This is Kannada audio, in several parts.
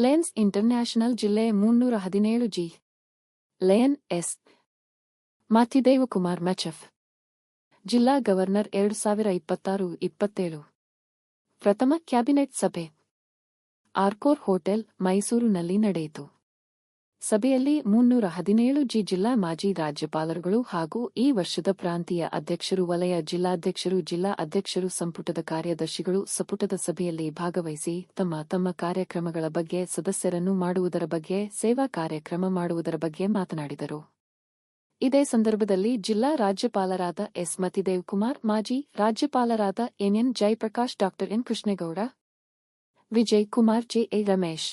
ಲಯನ್ಸ್ ಇಂಟರ್ನ್ಯಾಷನಲ್ ಜಿಲ್ಲೆ 317 ಜಿ. Lion S. ಮಾಥಿದೇವಕುಮಾರ್ ಮೆಚೆಫ್. ಜಿಲ್ಲಾ ಗವರ್ನರ್ 2026-27. ಪ್ರಥಮ ಕ್ಯಾಬಿನೆಟ್ ಸಭೆ ಆರ್ಕೋರ್ ಹೋಟೆಲ್, ಮೈಸೂರಿನಲ್ಲಿ ನಡೆಯಿತು. ಸಭೆಯಲ್ಲಿ 317 ಜಿ ಜಿಲ್ಲಾ ಮಾಜಿ ರಾಜ್ಯಪಾಲರುಗಳು ಹಾಗೂ ಈ ವರ್ಷದ ಪ್ರಾಂತೀಯ ಅಧ್ಯಕ್ಷರು, ವಲಯ ಜಿಲ್ಲಾಧ್ಯಕ್ಷರು, ಜಿಲ್ಲಾ ಅಧ್ಯಕ್ಷರು, ಸಂಪುಟದ ಕಾರ್ಯದರ್ಶಿಗಳು ಸಂಪುಟದ ಸಭೆಯಲ್ಲಿ ಭಾಗವಹಿಸಿ ತಮ್ಮ ಕಾರ್ಯಕ್ರಮಗಳ ಬಗ್ಗೆ, ಸದಸ್ಯರನ್ನು ಮಾಡುವುದರ ಬಗ್ಗೆ, ಸೇವಾ ಕಾರ್ಯಕ್ರಮ ಮಾಡುವುದರ ಬಗ್ಗೆ ಮಾತನಾಡಿದರು. ಇದೇ ಸಂದರ್ಭದಲ್ಲಿ ಜಿಲ್ಲಾ ರಾಜ್ಯಪಾಲರಾದ ಎಸ್. ಮತಿದೇವಕುಮಾರ್, ಮಾಜಿ ರಾಜ್ಯಪಾಲರಾದ ಎನ್. ಜಯಪ್ರಕಾಶ್, ಡಾ. N. Krishnegowda, Vijay Kumar, J. A. Ramesh,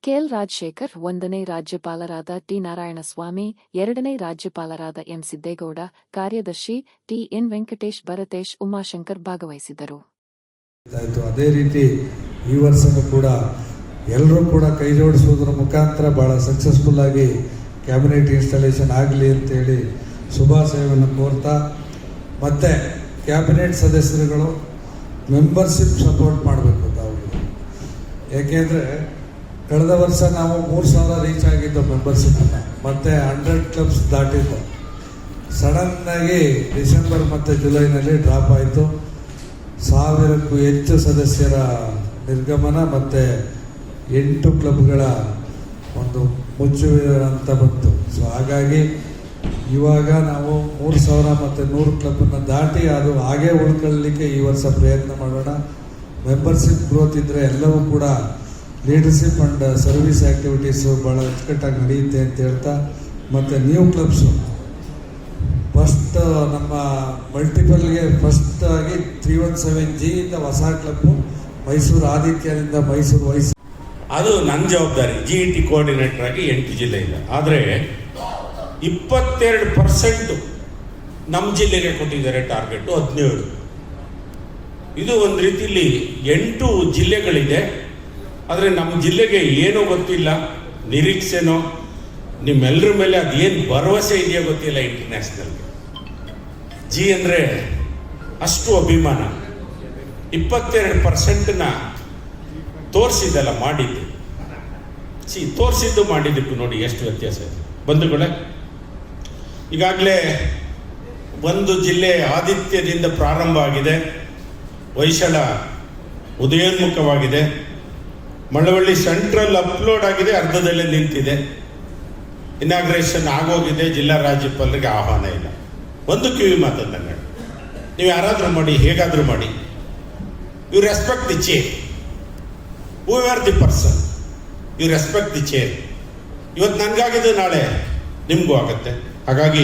KL Rajashekar, 1ನೇ ರಾಜ್ಯಪಾಲರಾದ ಟಿ. ನಾರಾಯಣಸ್ವಾಮಿ, 2ನೇ ರಾಜ್ಯಪಾಲರಾದ ಎಂ. ಸಿದ್ದೇಗೌಡ, ಕಾರ್ಯದರ್ಶಿ ಟಿ. ಎನ್. ವೆಂಕಟೇಶ್, ಭರತೇಶ್, ಉಮಾಶಂಕರ್ ಭಾಗವಹಿಸಿದ್ದರು. ಅದೇ ರೀತಿ ಈ ವರ್ಷನೂ ಕೂಡ ಎಲ್ಲರೂ ಕೂಡ ಕೈ ಜೋಡಿಸುವುದರ ಮುಖಾಂತರ ಬಹಳ ಸಕ್ಸಸ್ಫುಲ್ ಆಗಿ ಕ್ಯಾಬಿನೆಟ್ ಇನ್ಸ್ಟಾಲೇಷನ್ ಆಗಲಿ ಅಂತೇಳಿ ಶುಭಾಶಯವನ್ನು ಕೋರ್ತಾ, ಮತ್ತು ಕ್ಯಾಬಿನೆಟ್ ಸದಸ್ಯರುಗಳು ಮೆಂಬರ್ಶಿಪ್ ಸಪೋರ್ಟ್ ಮಾಡಬೇಕು ತಾವು. ಏಕೆಂದರೆ ಕಳೆದ ವರ್ಷ ನಾವು 3,000 ರೀಚ್ ಆಗಿದ್ದು ಮೆಂಬರ್ಶಿಪ್ಪನ್ನು, ಮತ್ತು 100 ಕ್ಲಬ್ಸ್ ದಾಟಿದ್ದು. ಸಡನ್ನಾಗಿ ಡಿಸೆಂಬರ್ ಮತ್ತು ಜುಲೈನಲ್ಲಿ ಡ್ರಾಪ್ ಆಯಿತು. 1000ಕ್ಕೂ ಹೆಚ್ಚು ಸದಸ್ಯರ ನಿರ್ಗಮನ ಮತ್ತು 8 ಕ್ಲಬ್ಗಳ ಒಂದು ಮುಚ್ಚುವೆ ಅಂತ ಬಂತು. ಸೊ ಹಾಗಾಗಿ ಇವಾಗ ನಾವು 3,000 ಮತ್ತು 100 ಕ್ಲಬ್ಬನ್ನು ದಾಟಿ ಅದು ಹಾಗೇ ಉಳ್ಕೊಳ್ಳಲಿಕ್ಕೆ ಈ ವರ್ಷ ಪ್ರಯತ್ನ ಮಾಡೋಣ. ಮೆಂಬರ್ಶಿಪ್ ಗ್ರೋತ್ ಇದ್ದರೆ ಎಲ್ಲವೂ ಕೂಡ ಲೀಡರ್ಶಿಪ್ ಆ್ಯಂಡ್ ಸರ್ವಿಸ್ ಆ್ಯಕ್ಟಿವಿಟೀಸು ಭಾಳ ಅಚ್ಚುಕಟ್ಟಾಗಿ ನಡೆಯುತ್ತೆ ಅಂತ ಹೇಳ್ತಾ, ಮತ್ತು ನ್ಯೂ ಕ್ಲಬ್ಸು ಫಸ್ಟ್ ನಮ್ಮ ಮಲ್ಟಿಪಲ್ಗೆ ಫಸ್ಟ್ ಆಗಿ 317 ಜಿ ಇಂದ ಹೊಸ ಕ್ಲಬ್ಬು ಮೈಸೂರು ಆದಿತ್ಯದಿಂದ ಮೈಸೂರು ವೈಸ್, ಅದು ನನ್ನ ಜವಾಬ್ದಾರಿ. GET ಕೋಆರ್ಡಿನೇಟರ್ ಆಗಿ 8 ಜಿಲ್ಲೆ ಇದೆ. ಆದರೆ 22% ನಮ್ಮ ಜಿಲ್ಲೆಗೆ ಕೊಟ್ಟಿದ್ದಾರೆ ಟಾರ್ಗೆಟ್ 17. ಇದು ಒಂದು ರೀತಿಯಲ್ಲಿ 8 ಜಿಲ್ಲೆಗಳಿದೆ. ಆದರೆ ನಮ್ಮ ಜಿಲ್ಲೆಗೆ ಏನೋ ಗೊತ್ತಿಲ್ಲ, ನಿರೀಕ್ಷೆನೋ ನಿಮ್ಮೆಲ್ಲರ ಮೇಲೆ ಅದೇನು ಭರವಸೆ ಇದೆಯೋ ಗೊತ್ತಿಲ್ಲ. ಇಂಟರ್ನ್ಯಾಷನಲ್ಗೆ ಜಿ ಅಂದರೆ ಅಷ್ಟು ಅಭಿಮಾನ. 22%ನ ತೋರಿಸಿದ್ದಲ್ಲ ಮಾಡಿದ್ದು. ತೋರಿಸಿದ್ದು ಮಾಡಿದ್ದಕ್ಕೂ ನೋಡಿ ಎಷ್ಟು ವ್ಯತ್ಯಾಸ ಇದೆ ಬಂಧುಗಳೇ. ಈಗಾಗಲೇ ಒಂದು ಜಿಲ್ಲೆ ಆದಿತ್ಯದಿಂದ ಪ್ರಾರಂಭ ಆಗಿದೆ, ಹೊಯ್ಸಳ ಉದಯೋನ್ಮುಖವಾಗಿದೆ, ಮಳವಳ್ಳಿ ಸೆಂಟ್ರಲ್ ಅಪ್ಲೋಡ್ ಆಗಿದೆ, ಅರ್ಧದಲ್ಲೇ ನಿಂತಿದೆ, ಇನಾಗ್ರೇಷನ್ ಆಗೋಗಿದೆ. ಜಿಲ್ಲಾ ರಾಜ್ಯಪಾಲರಿಗೆ ಆಹ್ವಾನ ಇಲ್ಲ. ಒಂದು ಕಿವಿ ಮಾತಂದಂಗೆ ನೀವು ಯಾರಾದರೂ ಮಾಡಿ, ಹೇಗಾದರೂ ಮಾಡಿ, you respect the chair, who are the person, you respect the chair. ಇವತ್ತು ನನಗಾಗಿದೆ, ನಾಳೆ ನಿಮಗೂ ಆಗುತ್ತೆ. ಹಾಗಾಗಿ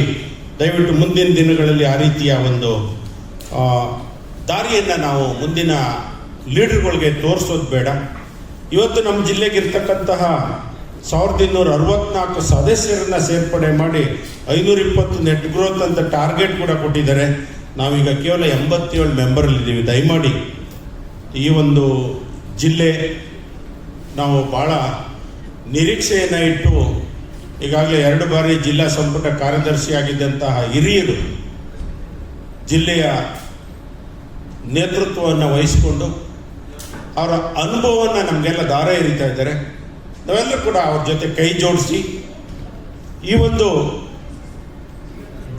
ದಯವಿಟ್ಟು ಮುಂದಿನ ದಿನಗಳಲ್ಲಿ ಆ ರೀತಿಯ ಒಂದು ದಾರಿಯನ್ನು ನಾವು ಮುಂದಿನ ಲೀಡರ್ಗಳಿಗೆ ತೋರಿಸೋದು ಬೇಡ. ಇವತ್ತು ನಮ್ಮ ಜಿಲ್ಲೆಗೆ ಇರ್ತಕ್ಕಂತಹ 1264 ಸದಸ್ಯರನ್ನ ಸೇರ್ಪಡೆ ಮಾಡಿ 520 ನೆಟ್ ಗ್ರೋತ್ ಅಂತ ಟಾರ್ಗೆಟ್ ಕೂಡ ಕೊಟ್ಟಿದ್ದಾರೆ. ನಾವೀಗ ಕೇವಲ 87 ಮೆಂಬರಲ್ಲಿದ್ದೀವಿ. ದಯಮಾಡಿ ಈ ಒಂದು ಜಿಲ್ಲೆ ನಾವು ಭಾಳ ನಿರೀಕ್ಷೆಯನ್ನು ಇಟ್ಟು, ಈಗಾಗಲೇ 2 ಬಾರಿ ಜಿಲ್ಲಾ ಸಂಪುಟ ಕಾರ್ಯದರ್ಶಿಯಾಗಿದ್ದಂತಹ ಹಿರಿಯರು ಜಿಲ್ಲೆಯ ನೇತೃತ್ವವನ್ನು ವಹಿಸಿಕೊಂಡು ಅವರ ಅನುಭವವನ್ನು ನಮಗೆಲ್ಲ ದಾರ ಎರಿತಾ ಇದ್ದಾರೆ. ನಾವೆಲ್ಲರೂ ಕೂಡ ಅವ್ರ ಜೊತೆ ಕೈ ಜೋಡಿಸಿ ಈ ಒಂದು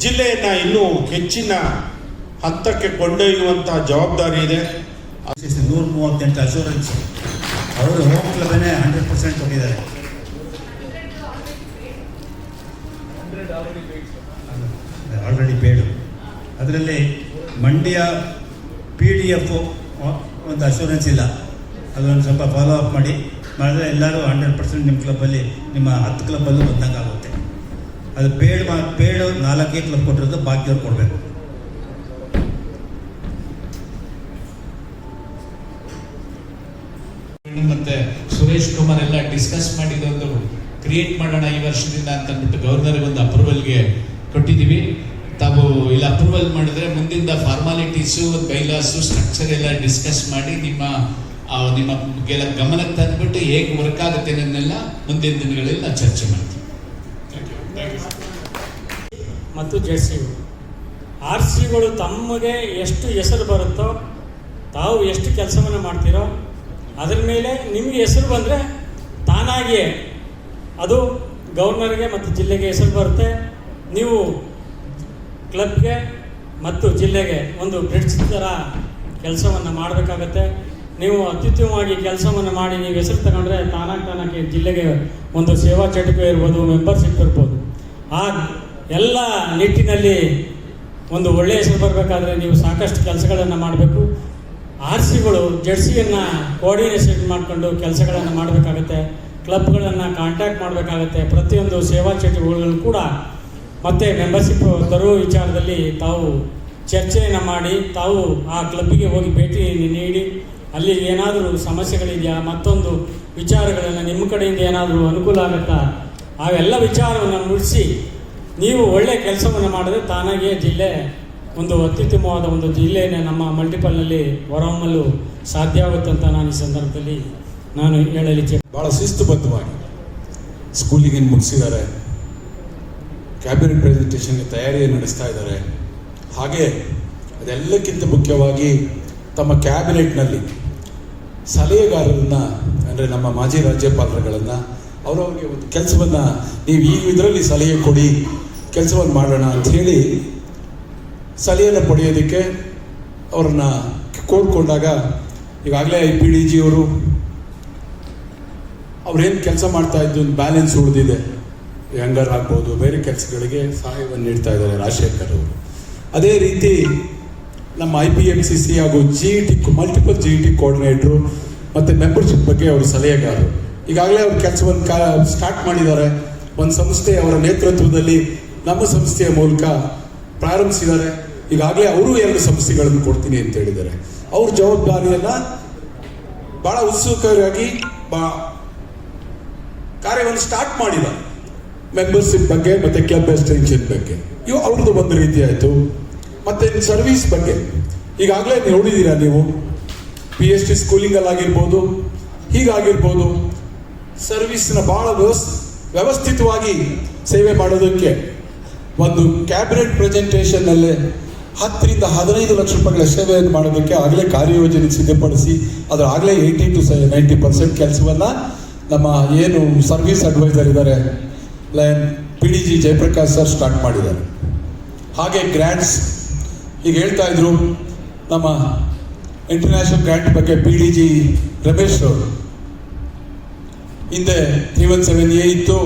ಜಿಲ್ಲೆಯನ್ನು ಇನ್ನೂ ಹೆಚ್ಚಿನ ಹಂತಕ್ಕೆ ಕೊಂಡೊಯ್ಯುವಂತಹ ಜವಾಬ್ದಾರಿ ಇದೆ. 138 ಅಶೂರೆನ್ಸ್ ಅವರು ಹೋಮ್ ಕ್ಲಬ್ನೇ 100% ಕೊಟ್ಟಿದ್ದಾರೆ. ಆಲ್ರೆಡಿ ಪೇಡು. ಅದರಲ್ಲಿ ಮಂಡ್ಯ PDF ಒಂದು ಅಶೂರೆನ್ಸ್ ಇಲ್ಲ, ಅದೊಂದು ಸ್ವಲ್ಪ ಫಾಲೋ ಅಪ್ ಮಾಡಿದ್ರೆ ಎಲ್ಲರೂ 100% ನಿಮ್ಮ ಕ್ಲಬ್ಬಲ್ಲಿ, ನಿಮ್ಮ 10 ಕ್ಲಬ್ಬಲ್ಲೂ ಬಂದಂಗೆ ಆಗುತ್ತೆ. ಅದು ಪೇಡ್ 4 ಕ್ಲಬ್ ಕೊಟ್ಟಿರೋದು ಬಾಕಿಯವ್ರು ಕೊಡಬೇಕು. ಮತ್ತೆ ಸುರೇಶ್ ಕುಮಾರ್ ಎಲ್ಲ ಡಿಸ್ಕಸ್ ಮಾಡಿದೊಂದು ಕ್ರಿಯೇಟ್ ಮಾಡೋಣ ಈ ವರ್ಷದಿಂದ ಅಂತ ಅಂದ್ಬಿಟ್ಟು ಗವರ್ನರ್ಗೆ ಒಂದು ಅಪ್ರೂವಲ್ಗೆ ಕೊಟ್ಟಿದ್ದೀವಿ. ತಾವು ಇಲ್ಲಿ ಅಪ್ರೂವಲ್ ಮಾಡಿದ್ರೆ ಮುಂದಿನ ಫಾರ್ಮಾಲಿಟೀಸು, ಬೈಲಾಸು, ಸ್ಟ್ರಕ್ಚರ್ ಎಲ್ಲ ಡಿಸ್ಕಸ್ ಮಾಡಿ ನಿಮ್ಮ ಗಮನಕ್ಕೆ ತಂದುಬಿಟ್ಟು ಹೇಗೆ ವರ್ಕ್ ಆಗುತ್ತೆ ಅನ್ನೋದನ್ನೆಲ್ಲ ಮುಂದಿನ ದಿನಗಳಲ್ಲಿ ನಾವು ಚರ್ಚೆ ಮಾಡ್ತೀವಿ. ಮತ್ತು JC RCಗಳು ತಮಗೆ ಎಷ್ಟು ಹೆಸರು ಬರುತ್ತೋ, ತಾವು ಎಷ್ಟು ಕೆಲಸವನ್ನು ಮಾಡ್ತೀರೋ ಅದರ ಮೇಲೆ ನಿಮಗೆ ಹೆಸರು ಬಂದರೆ ತಾನಾಗಿಯೇ ಅದು ಗವರ್ನರ್ಗೆ ಮತ್ತು ಜಿಲ್ಲೆಗೆ ಹೆಸರು ಬರುತ್ತೆ. ನೀವು ಕ್ಲಬ್ಗೆ ಮತ್ತು ಜಿಲ್ಲೆಗೆ ಒಂದು ಬ್ರಿಡ್ಜ್ ಥರ ಕೆಲಸವನ್ನು ಮಾಡಬೇಕಾಗತ್ತೆ. ನೀವು ಅತ್ಯುತ್ತಮವಾಗಿ ಕೆಲಸವನ್ನು ಮಾಡಿ ನೀವು ಹೆಸರು ತಗೊಂಡ್ರೆ ತಾನಾಗಿ ಜಿಲ್ಲೆಗೆ ಒಂದು ಸೇವಾ ಚಟುವಟಿಕೆ ಇರ್ಬೋದು, ಮೆಂಬರ್ಶಿಪ್ ಇರ್ಬೋದು. ಆ ಎಲ್ಲ ನಿಟ್ಟಿನಲ್ಲಿ ಒಂದು ಒಳ್ಳೆಯ ಹೆಸರು ಬರಬೇಕಾದ್ರೆ ನೀವು ಸಾಕಷ್ಟು ಕೆಲಸಗಳನ್ನು ಮಾಡಬೇಕು. RCಗಳು ಜೆರ್ಸಿಯನ್ನು ಕೋಆರ್ಡಿನೇಷನ್ ಮಾಡಿಕೊಂಡು ಕೆಲಸಗಳನ್ನು ಮಾಡಬೇಕಾಗತ್ತೆ. ಕ್ಲಬ್ಗಳನ್ನು ಕಾಂಟ್ಯಾಕ್ಟ್ ಮಾಡಬೇಕಾಗತ್ತೆ. ಪ್ರತಿಯೊಂದು ಸೇವಾ ಚಟುವಟಿಕೆಗಳು ಕೂಡ ಮತ್ತು ಮೆಂಬರ್ಶಿಪ್ ತರುವ ವಿಚಾರದಲ್ಲಿ ತಾವು ಚರ್ಚೆಯನ್ನು ಮಾಡಿ ತಾವು ಆ ಕ್ಲಬ್ಬಿಗೆ ಹೋಗಿ ಭೇಟಿ ನೀಡಿ ಅಲ್ಲಿ ಏನಾದರೂ ಸಮಸ್ಯೆಗಳಿದೆಯಾ, ಮತ್ತೊಂದು ವಿಚಾರಗಳನ್ನು ನಿಮ್ಮ ಕಡೆಯಿಂದ ಏನಾದರೂ ಅನುಕೂಲ ಆಗುತ್ತಾ, ಅವೆಲ್ಲ ವಿಚಾರವನ್ನು ಮುಗಿಸಿ ನೀವು ಒಳ್ಳೆಯ ಕೆಲಸವನ್ನು ಮಾಡಿದ್ರೆ ತಾನಾಗಿಯೇ ಜಿಲ್ಲೆ ಒಂದು ಅತ್ಯುತ್ತಮವಾದ ಒಂದು ಜಿಲ್ಲೆಯನ್ನು ನಮ್ಮ ಮಲ್ಟಿಪಲ್ನಲ್ಲಿ ಹೊರಹೊಮ್ಮಲು ಸಾಧ್ಯ ಆಗುತ್ತೆ ಅಂತ ನಾನು ಈ ಸಂದರ್ಭದಲ್ಲಿ ನಾನು ಹೇಳಲಿಕ್ಕೆ ಭಾಳ ಶಿಸ್ತುಬದ್ಧವಾಗಿ ಸ್ಕೂಲಿಗೆ ಮುಗಿಸಿದ್ದಾರೆ. ಕ್ಯಾಬಿನೆಟ್ ಪ್ರೆಸೆಂಟೇಷನ್ಗೆ ತಯಾರಿಯನ್ನು ನಡೆಸ್ತಾ ಇದ್ದಾರೆ. ಹಾಗೆ ಅದೆಲ್ಲಕ್ಕಿಂತ ಮುಖ್ಯವಾಗಿ ತಮ್ಮ ಕ್ಯಾಬಿನೆಟ್ನಲ್ಲಿ ಸಲಹೆಗಾರರನ್ನು ಅಂದರೆ ನಮ್ಮ ಮಾಜಿ ರಾಜ್ಯಪಾಲರುಗಳನ್ನು ಅವರವರಿಗೆ ಒಂದು ಕೆಲಸವನ್ನು ನೀವು ಈ ಇದರಲ್ಲಿ ಸಲಹೆ ಕೊಡಿ, ಕೆಲಸವನ್ನು ಮಾಡೋಣ ಅಂಥೇಳಿ ಸಲಹೆಯನ್ನು ಪಡೆಯೋದಕ್ಕೆ ಅವರನ್ನು ಕೋರ್ಕೊಂಡಾಗ ಈಗಾಗಲೇ PDG ಅವರು ಅವ್ರೇನು ಕೆಲಸ ಮಾಡ್ತಾ ಇದ್ದು ಬ್ಯಾಲೆನ್ಸ್ ಉಳಿದಿದೆ, ಯಂಗರ್ ಆಗ್ಬೋದು, ಬೇರೆ ಕೆಲಸಗಳಿಗೆ ಸಹಾಯವನ್ನು ನೀಡ್ತಾ ಇದ್ದಾರೆ ರಾಜಶೇಖರ್ ಅವರು. ಅದೇ ರೀತಿ ನಮ್ಮ IPMCC ಹಾಗೂ GET ಮಲ್ಟಿಪಲ್ GET ಕೋಆರ್ಡಿನೇಟ್ರು ಮತ್ತು ಮೆಂಬರ್ಶಿಪ್ ಬಗ್ಗೆ ಅವರು ಸಲಹೆಗಾರರು ಈಗಾಗಲೇ ಅವ್ರ ಕೆಲಸವನ್ನು ಸ್ಟಾರ್ಟ್ ಮಾಡಿದ್ದಾರೆ. ಒಂದು ಸಂಸ್ಥೆ ಅವರ ನೇತೃತ್ವದಲ್ಲಿ ನಮ್ಮ ಸಂಸ್ಥೆಯ ಮೂಲಕ ಪ್ರಾರಂಭಿಸಿದ್ದಾರೆ. ಈಗಾಗಲೇ ಅವರು 2 ಸಂಸ್ಥೆಗಳನ್ನು ಕೊಡ್ತೀನಿ ಅಂತ ಹೇಳಿದ್ದಾರೆ. ಅವ್ರ ಜವಾಬ್ದಾರಿಯನ್ನು ಭಾಳ ಉತ್ಸುಕರಾಗಿ ಕಾರ್ಯವನ್ನು ಸ್ಟಾರ್ಟ್ ಮಾಡಿದ್ದಾರೆ. ಮೆಂಬರ್ಶಿಪ್ ಬಗ್ಗೆ ಮತ್ತು ಕ್ಲಬ್ ಎಕ್ಸ್ಟೆನ್ಷನ್ ಬಗ್ಗೆ ಇವು ಅವ್ರದ್ದು ಒಂದು ರೀತಿ ಆಯಿತು. ಮತ್ತು ಸರ್ವಿಸ್ ಬಗ್ಗೆ ಈಗಾಗಲೇ ನೋಡಿದ್ದೀರಾ ನೀವು, PhD ಸ್ಕೂಲಿಂಗಲ್ಲಾಗಿರ್ಬೋದು, ಹೀಗಾಗಿರ್ಬೋದು ಸರ್ವಿಸ್ನ ಭಾಳ ವ್ಯವಸ್ಥಿತವಾಗಿ ಸೇವೆ ಮಾಡೋದಕ್ಕೆ ಒಂದು ಕ್ಯಾಬಿನೆಟ್ ಪ್ರೆಸೆಂಟೇಷನ್ನಲ್ಲೇ 10 ರಿಂದ 15 ಲಕ್ಷ ರೂಪಾಯಿಗಳ ಸೇವೆಯನ್ನು ಮಾಡೋದಕ್ಕೆ ಆಗಲೇ ಕಾರ್ಯಯೋಜನೆ ಸಿದ್ಧಪಡಿಸಿ ಅದರ ಆಗಲೇ 80 to 90% ಕೆಲಸವನ್ನು ನಮ್ಮ ಏನು ಸರ್ವಿಸ್ ಅಡ್ವೈಸರ್ ಇದ್ದಾರೆ PDG ಜಯಪ್ರಕಾಶ್ ಸರ್ ಸ್ಟಾರ್ಟ್ ಮಾಡಿದ್ದಾರೆ. ಹಾಗೆ ಗ್ರ್ಯಾಂಟ್ಸ್ ಈಗ ಹೇಳ್ತಾ ಇದ್ರು, ನಮ್ಮ ಇಂಟರ್ನ್ಯಾಷನಲ್ ಗ್ರ್ಯಾಂಟ್ ಬಗ್ಗೆ PDG ರಮೇಶ್ ಅವರು ಹಿಂದೆ 317A ಇತ್ತು.